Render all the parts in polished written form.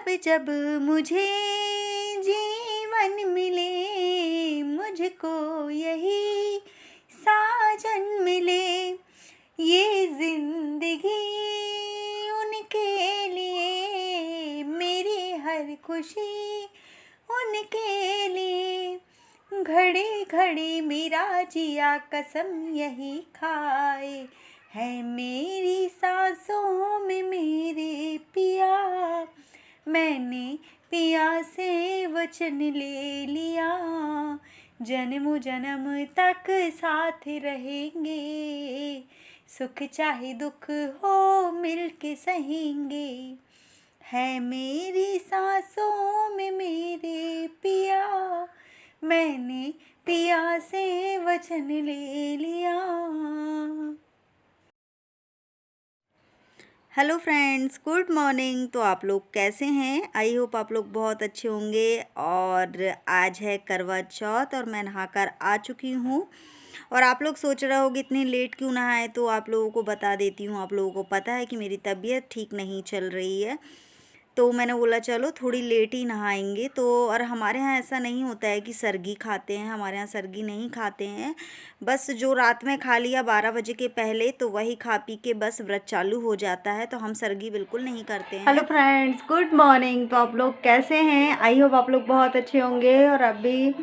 जब जब मुझे जीवन मिले, मुझको यही साजन मिले, ये जिंदगी उनके लिए, मेरी हर खुशी उनके लिए। घड़ी घड़ी मेरा जिया कसम यही खाए, है मेरी सांसों में मेरे पिया। मैंने पिया से वचन ले लिया, जन्म जन्म तक साथ रहेंगे, सुख चाहे दुख हो मिल के सहेंगे, है मेरी सांसों में मेरे पिया। मैंने पिया से वचन ले लिया। Hello friends, good morning. तो आप लोग कैसे हैं? आई होप आप लोग बहुत अच्छे होंगे। और आज है करवा चौथ और मैं नहाकर आ चुकी हूँ। और आप लोग सोच रहे होगे इतनी लेट क्यों नहाए, तो आप लोगों को बता देती हूँ। आप लोगों को पता है कि मेरी तबीयत ठीक नहीं चल रही है, तो मैंने बोला चलो थोड़ी लेट ही नहाएंगे। तो और हमारे यहाँ ऐसा नहीं होता है कि सरगी खाते हैं, हमारे यहाँ सरगी नहीं खाते हैं। बस जो रात में खा लिया 12 बजे के पहले, तो वही खा पी के बस व्रत चालू हो जाता है। तो हम सरगी बिल्कुल नहीं करते हैं। Hello friends, good morning. तो आप लोग कैसे हैं? आई होप आप लोग बहुत अच्छे होंगे। और अभी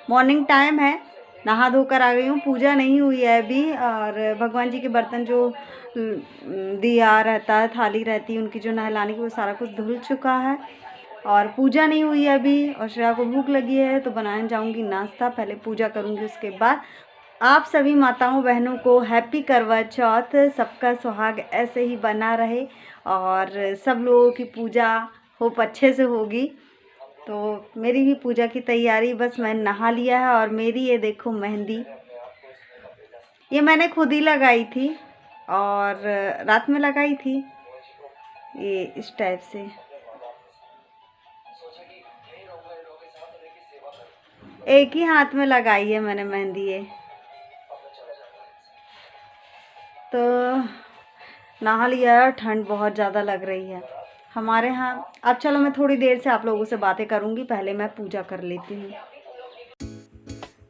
मॉर्निंग टाइम है, नहा धोकर आ गई हूँ। पूजा नहीं हुई है अभी। और भगवान जी के बर्तन जो दिया रहता है, थाली रहती है उनकी जो नहलाने की, वो सारा कुछ धुल चुका है। और पूजा नहीं हुई है अभी। और श्रेया को भूख लगी है तो बनाने जाऊंगी नाश्ता। पहले पूजा करूंगी, उसके बाद। आप सभी माताओं बहनों को हैप्पी करवा चौथ। सबका सुहाग ऐसे ही बना रहे और सब लोगों की पूजा होप अच्छे से होगी। तो मेरी भी पूजा की तैयारी, बस मैंने नहा लिया है। और मेरी ये देखो मेहंदी, ये मैंने खुद ही लगाई थी और रात में लगाई थी, ये इस टाइप से। एक ही हाथ में लगाई है मैंने मेहंदी ये। तो नहा लिया है, ठंड बहुत ज़्यादा लग रही है हमारे यहाँ। अब चलो मैं थोड़ी देर से आप लोगों से बातें करूँगी, पहले मैं पूजा कर लेती हूँ।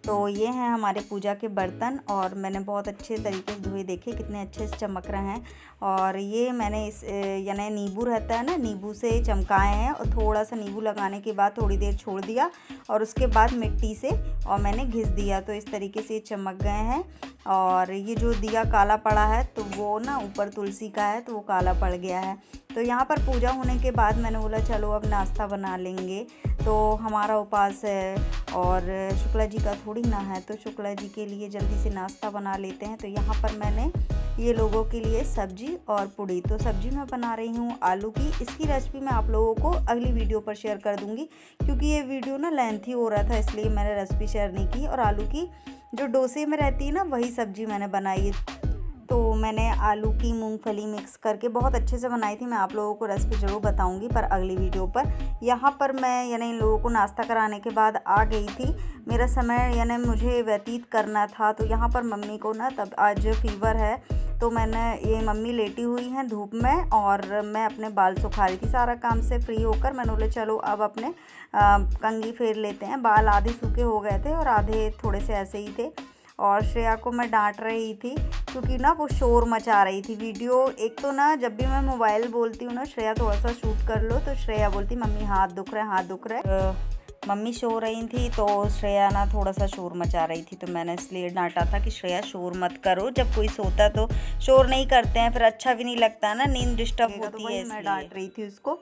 तो ये हैं हमारे पूजा के बर्तन और मैंने बहुत अच्छे तरीके से धोए, देखे कितने अच्छे से चमक रहे हैं। और ये मैंने इस यानी नींबू रहता है ना, नींबू से चमकाए हैं। और थोड़ा सा नींबू लगाने के बाद थोड़ी देर छोड़ दिया और उसके बाद मिट्टी से और मैंने घिस दिया, तो इस तरीके से ये चमक गए हैं। और ये जो दिया काला पड़ा है, तो वो ना ऊपर तुलसी का है तो वो काला पड़ गया है। तो यहाँ पर पूजा होने के बाद मैंने बोला चलो अब नाश्ता बना लेंगे। तो हमारा उपास है और शुक्ला जी का थोड़ी ना है, तो शुक्ला जी के लिए जल्दी से नाश्ता बना लेते हैं। तो यहाँ पर मैंने ये लोगों के लिए सब्जी और पूड़ी, तो सब्जी मैं बना रही हूँ आलू की। इसकी रेसिपी मैं आप लोगों को अगली वीडियो पर शेयर कर दूँगी, क्योंकि ये वीडियो ना लेंथी हो रहा था, इसलिए मैंने रेसिपी शेयर नहीं की। और आलू की जो डोसे में रहती है ना, वही सब्जी मैंने बनाई है। तो मैंने आलू की मूंगफली मिक्स करके बहुत अच्छे से बनाई थी। मैं आप लोगों को रेसिपी ज़रूर बताऊंगी पर अगली वीडियो पर। यहाँ पर मैं यानी इन लोगों को नाश्ता कराने के बाद आ गई थी। मेरा समय यानी मुझे व्यतीत करना था। तो यहाँ पर मम्मी को ना तब आज फीवर है, तो मैंने ये मम्मी लेटी हुई हैं धूप में और मैं अपने बाल सुखा रही थी। सारा काम से फ्री होकर मैंने बोले चलो अब अपने कंघी फेर लेते हैं। बाल आधे सूखे हो गए थे और आधे थोड़े से ऐसे ही थे। और श्रेया को मैं डांट रही थी क्योंकि ना वो शोर मचा रही थी। वीडियो एक तो ना जब भी मैं मोबाइल बोलती हूँ ना, श्रेया थोड़ा सा शूट कर लो, तो श्रेया बोलती मम्मी हाथ दुख रहा है, हाथ दुख रहा है। मम्मी सो रही थी तो श्रेया ना थोड़ा सा शोर मचा रही थी, तो मैंने इसलिए डांटा था कि श्रेया शोर मत करो। जब कोई सोता तो शोर नहीं करते हैं, फिर अच्छा भी नहीं लगता ना, नींद डिस्टर्ब होती है, मैं डांट रही थी उसको।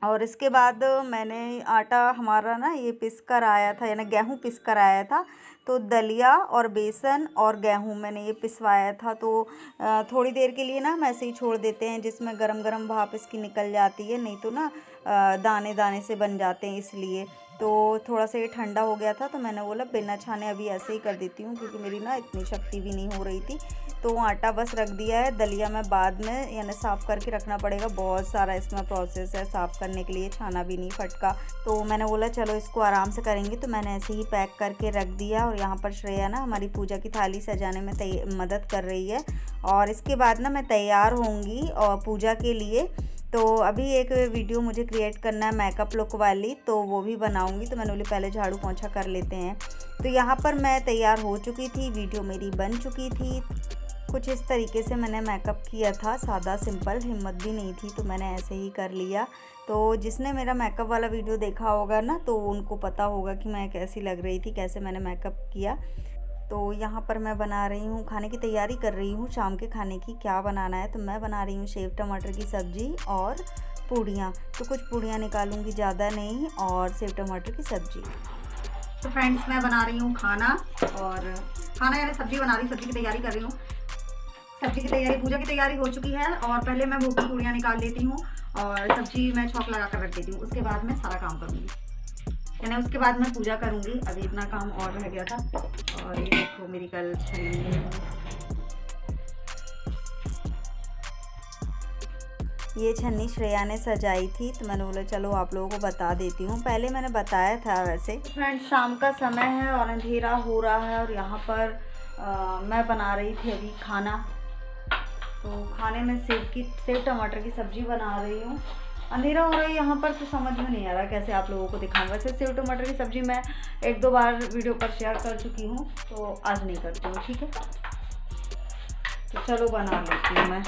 और इसके बाद मैंने आटा हमारा ना ये पिस कर आया था, यानी गेहूँ पिस कर आया था। तो दलिया और बेसन और गेहूँ मैंने ये पिसवाया था। तो थोड़ी देर के लिए ना हम ऐसे ही छोड़ देते हैं, जिसमें गरम गरम भाप इसकी निकल जाती है, नहीं तो ना दाने दाने से बन जाते हैं, इसलिए। तो थोड़ा सा ये ठंडा हो गया था, तो मैंने बोला बिना छाने अभी ऐसे ही कर देती हूँ, क्योंकि मेरी ना इतनी शक्ति भी नहीं हो रही थी। तो आटा बस रख दिया है। दलिया में बाद में यानी साफ़ करके रखना पड़ेगा, बहुत सारा इसमें प्रोसेस है साफ़ करने के लिए, छाना भी नहीं फटका। तो मैंने बोला चलो इसको आराम से करेंगे, तो मैंने ऐसे ही पैक करके रख दिया। और यहाँ पर श्रेया ना हमारी पूजा की थाली सजाने में मदद कर रही है। और इसके बाद ना मैं तैयार होंगी और पूजा के लिए। तो अभी एक वीडियो मुझे क्रिएट करना है मेकअप लुक वाली, तो वो भी बनाऊंगी। तो मैंने बोली पहले झाड़ू पोंछा कर लेते हैं। तो यहाँ पर मैं तैयार हो चुकी थी, वीडियो मेरी बन चुकी थी। कुछ इस तरीके से मैंने मेकअप किया था, सादा सिंपल, हिम्मत भी नहीं थी तो मैंने ऐसे ही कर लिया। तो जिसने मेरा मेकअप वाला वीडियो देखा होगा ना, तो उनको पता होगा कि मैं कैसी लग रही थी, कैसे मैंने मेकअप किया। तो यहाँ पर मैं बना रही हूँ, खाने की तैयारी कर रही हूँ। शाम के खाने की क्या बनाना है, तो मैं बना रही हूँ सेव टमाटर की सब्ज़ी और पूड़ियाँ। तो कुछ पूड़ियाँ निकालूंगी, ज़्यादा नहीं, और सेव टमाटर की सब्ज़ी। तो फ्रेंड्स, मैं बना रही हूँ खाना, और खाना यानी सब्ज़ी बना रही हूँ, सब्ज़ी की तैयारी कर रही हूँ। सब्ज़ी की तैयारी, पूजा की तैयारी हो चुकी है, और पहले मैं भूख की पूड़ियाँ निकाल लेती हूँ और सब्ज़ी मैं छौंक लगा कर रख देती हूँ। उसके बाद मैं सारा काम करूँगी, यानी उसके बाद मैं पूजा करूँगी। अभी इतना काम और रह गया था। और ये देखो मेरी कल ये छन्नी श्रेया ने सजाई थी, तो मैंने बोला चलो आप लोगों को बता देती हूँ। पहले मैंने बताया था वैसे। फ्रेंड्स, शाम का समय है और अंधेरा हो रहा है, और यहाँ पर मैं बना रही थी अभी खाना। तो खाने में सेव टमाटर की सब्ज़ी बना रही हूँ। अंधेरा हो रहा है यहाँ पर, तो समझ में नहीं आ रहा कैसे आप लोगों को दिखाऊँ। वैसे सेव टमाटर की सब्ज़ी मैं 1-2 बार वीडियो पर शेयर कर चुकी हूँ, तो आज नहीं करती हूँ, ठीक है। तो चलो बना लेती हूँ मैं।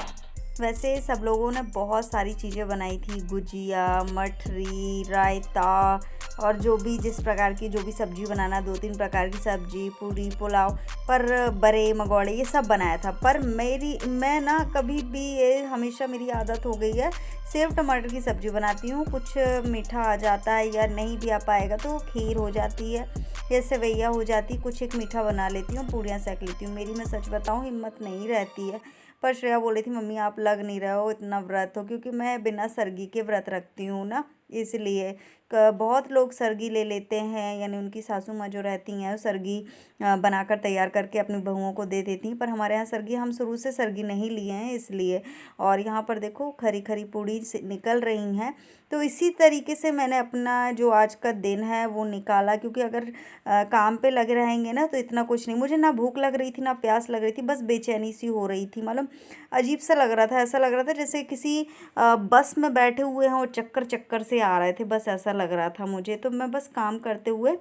वैसे सब लोगों ने बहुत सारी चीज़ें बनाई थी, गुजिया, मठरी, रायता, और जो भी जिस प्रकार की जो भी सब्ज़ी बनाना, 2-3 प्रकार की सब्ज़ी, पूरी, पुलाव, पर बड़े मगौड़े ये सब बनाया था। पर मैं ना कभी भी, ये हमेशा मेरी आदत हो गई है, सेव टमाटर की सब्ज़ी बनाती हूँ। कुछ मीठा आ जाता है या नहीं भी आ पाएगा तो खीर हो जाती है या सेवैया हो जाती, कुछ एक मीठा बना लेती हूँ, पूड़ियाँ सेक लेती हूँ। मेरी, मैं सच बताऊँ, हिम्मत नहीं रहती है। पर श्रेया बोल रही थी मम्मी आप लग नहीं रहे हो इतना व्रत हो, क्योंकि मैं बिना सरगी के व्रत रखती हूँ ना, इसलिए। बहुत लोग सरगी ले लेते हैं, यानी उनकी सासू माँ जो रहती हैं वो सरगी बनाकर तैयार करके अपनी बहुओं को दे देती हैं। पर हमारे यहाँ सरगी, हम शुरू से सरगी नहीं लिए हैं, इसलिए। और यहाँ पर देखो खरी खरी पूड़ी निकल रही हैं। तो इसी तरीके से मैंने अपना जो आज का दिन है वो निकाला, क्योंकि अगर काम पे लगे रहेंगे ना तो इतना कुछ नहीं। मुझे ना भूख लग रही थी ना प्यास लग रही थी, बस बेचैनी सी हो रही थी। मतलब अजीब सा लग रहा था, ऐसा लग रहा था जैसे किसी बस में बैठे हुए हैं और चक्कर चक्कर से आ रहे थे, बस ऐसा लग रहा था मुझे। तो मैं बस काम करते हुए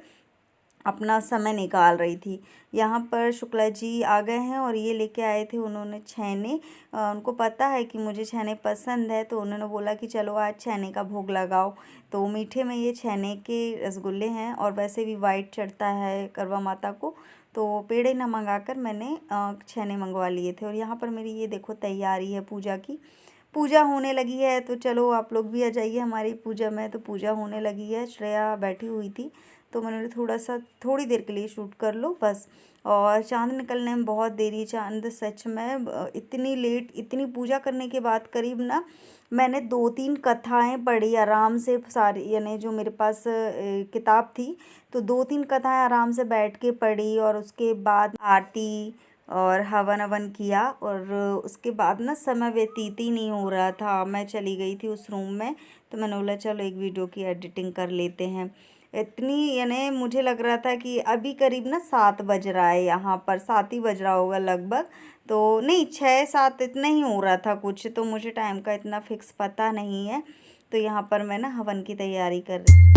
अपना समय निकाल रही थी। यहाँ पर शुक्ला जी आ गए हैं और ये लेके आए थे उन्होंने छैने। उनको पता है कि मुझे छैने पसंद है, तो उन्होंने बोला कि चलो आज छैने का भोग लगाओ। तो मीठे में ये छैने के रसगुल्ले हैं, और वैसे भी वाइट चढ़ता है करवा माता को, तो पेड़े ना मंगा कर मैंने छैने मंगवा लिए थे। और यहाँ पर मेरी ये देखो तैयारी है पूजा की। पूजा होने लगी है, तो चलो आप लोग भी आ जाइए हमारी पूजा में। तो पूजा होने लगी है, श्रेया बैठी हुई थी, तो मैंने थोड़ी देर के लिए शूट कर लो बस। और चांद निकलने में बहुत देरी, चांद सच में इतनी लेट, इतनी पूजा करने के बाद करीब ना मैंने 2-3 कथाएं पढ़ी आराम से सारी, यानी जो मेरे पास किताब थी, तो 2-3 कथाएं आराम से बैठ के पढ़ी। और उसके बाद आरती और हवन किया, और उसके बाद ना समय व्यतीत ही नहीं हो रहा था। मैं चली गई थी उस रूम में, तो मैंने बोला चलो एक वीडियो की एडिटिंग कर लेते हैं। इतनी, यानी मुझे लग रहा था कि अभी करीब ना 7 बज रहा है, यहाँ पर 7 ही बज रहा होगा लगभग, तो नहीं 6-7 इतना ही हो रहा था कुछ। तो मुझे टाइम का इतना फिक्स पता नहीं है। तो यहाँ पर मैं ना हवन की तैयारी कर रही।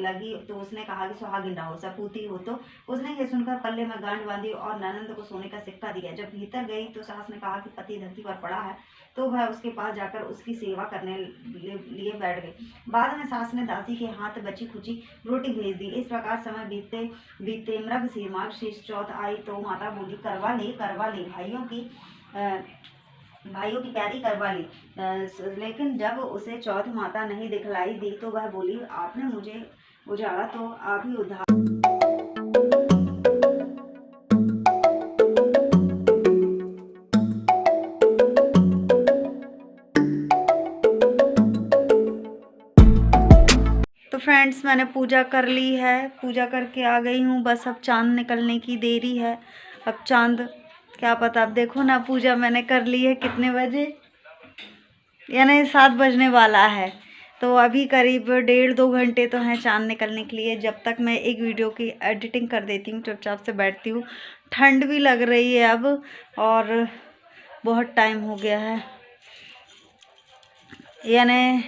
लगी तो उसने कहा कि सुहागिन रहो, सपूती हो। तो उसने ये सुनकर पल्ले में गांठ बांधी और ननंद को सोने का सिक्का दिया। जब भीतर गई तो सास ने कहा कि पति धरती पर पड़ा है, तो वह उसके पास जाकर उसकी सेवा करने लिए बैठ गई। बाद में सास ने दासी के हाथ बची खुची रोटी भेज दी। इस प्रकार समय बीतते बीतते मार्गशीर्ष चौथ आई, तो माता बोली करवा ले भाइयों की प्यारी करवा ली। लेकिन जब उसे चौथ माता नहीं दिखलाई दी, तो वह बोली आपने मुझे उजाड़ा तो आप ही उधार। फ्रेंड्स मैंने पूजा कर ली है, पूजा करके आ गई हूँ। बस अब चाँद निकलने की देरी है। अब चाँद क्या पता, अब देखो ना, पूजा मैंने कर ली है कितने बजे, यानी 7 बजने वाला है। तो अभी करीब 1.5-2 घंटे तो हैं चाँद निकलने के लिए। जब तक मैं एक वीडियो की एडिटिंग कर देती हूँ, चुपचाप से बैठती हूँ। ठंड भी लग रही है अब, और बहुत टाइम हो गया है, यानी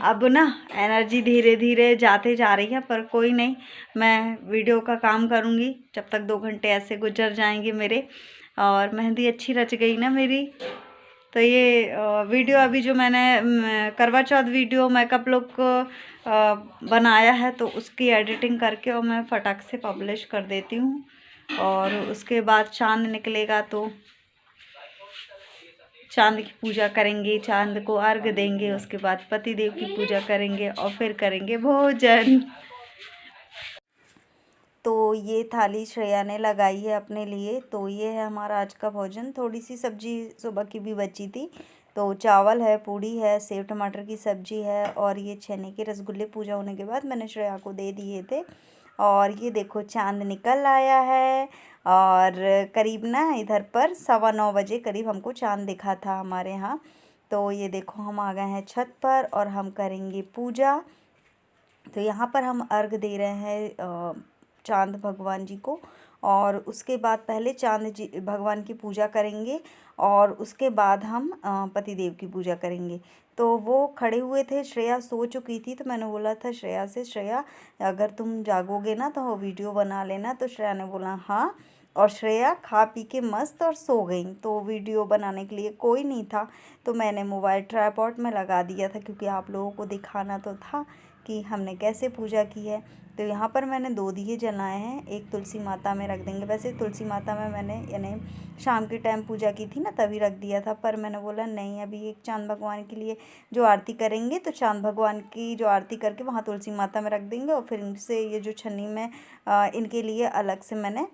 अब ना एनर्जी धीरे धीरे जाते जा रही है। पर कोई नहीं, मैं वीडियो का काम करूँगी जब तक 2 घंटे ऐसे गुजर जाएंगे मेरे। और मेहंदी अच्छी रच गई ना मेरी। तो ये वीडियो अभी जो मैंने करवा चौथ वीडियो मेकअप लुक बनाया है, तो उसकी एडिटिंग करके और मैं फटाक से पब्लिश कर देती हूँ। और उसके बाद चाँद निकलेगा तो चाँद की पूजा करेंगे, चाँद को अर्घ देंगे, उसके बाद पति देव की पूजा करेंगे और फिर करेंगे भोजन। तो ये थाली श्रेया ने लगाई है अपने लिए। तो ये है हमारा आज का भोजन। थोड़ी सी सब्जी सुबह की भी बची थी, तो चावल है, पूड़ी है, सेव टमाटर की सब्जी है, और ये छेने के रसगुल्ले पूजा होने के बाद मैंने श्रेया को दे दिए थे। और ये देखो चाँद निकल आया है, और करीब ना इधर पर 9:15 बजे करीब हमको चाँद दिखा था हमारे यहाँ। तो ये देखो हम आ गए हैं छत पर और हम करेंगे पूजा। तो यहाँ पर हम अर्घ दे रहे हैं चाँद भगवान जी को, और उसके बाद पहले चाँद जी भगवान की पूजा करेंगे, और उसके बाद हम पति देव की पूजा करेंगे। तो वो खड़े हुए थे, श्रेया सो चुकी थी, तो मैंने बोला था श्रेया से, श्रेया अगर तुम जागोगे ना तो वीडियो बना लेना। तो श्रेया ने बोला हाँ, और श्रेया खा पी के मस्त और सो गई। तो वीडियो बनाने के लिए कोई नहीं था, तो मैंने मोबाइल ट्राइपॉड में लगा दिया था, क्योंकि आप लोगों को दिखाना तो था कि हमने कैसे पूजा की है। तो यहाँ पर मैंने 2 दिए जलाए हैं, एक तुलसी माता में रख देंगे। वैसे तुलसी माता में मैंने यानी शाम के टाइम पूजा की थी ना, तभी रख दिया था, पर मैंने बोला नहीं, अभी एक चाँद भगवान के लिए जो आरती करेंगे, तो चाँद भगवान की जो आरती करके वहाँ तुलसी माता में रख देंगे, और फिर इनसे ये जो छन्नी में इनके लिए अलग से मैंने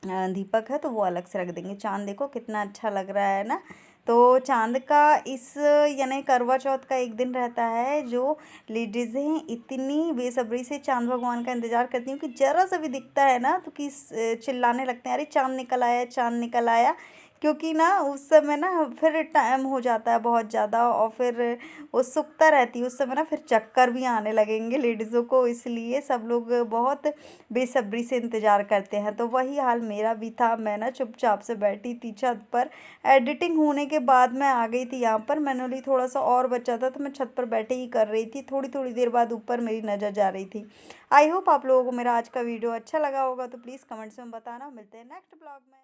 दीपक है तो वो अलग से रख देंगे। चाँद देखो कितना अच्छा लग रहा है ना। तो चाँद का इस यानी करवा चौथ का एक दिन रहता है जो लेडीज़ हैं इतनी बेसब्री से चाँद भगवान का इंतज़ार करती हूँ कि ज़रा सा भी दिखता है ना तो कि चिल्लाने लगते हैं, अरे चाँद निकल आया, चाँद निकल आया। क्योंकि ना उस समय ना फिर टाइम हो जाता है बहुत ज़्यादा, और फिर उत्सुकता रहती है उस समय ना, फिर चक्कर भी आने लगेंगे लेडीज़ों को, इसलिए सब लोग बहुत बेसब्री से इंतज़ार करते हैं। तो वही हाल मेरा भी था। मैं ना चुपचाप से बैठी थी छत पर, एडिटिंग होने के बाद मैं आ गई थी यहाँ पर। मैंने बोली थोड़ा सा और बचा था, तो मैं छत पर बैठे ही कर रही थी। थोड़ी थोड़ी देर बाद ऊपर मेरी नज़र जा रही थी। आई होप आप लोगों को मेरा आज का वीडियो अच्छा लगा होगा, तो प्लीज़ कमेंट्स में बताना। मिलते हैं नेक्स्ट ब्लॉग में।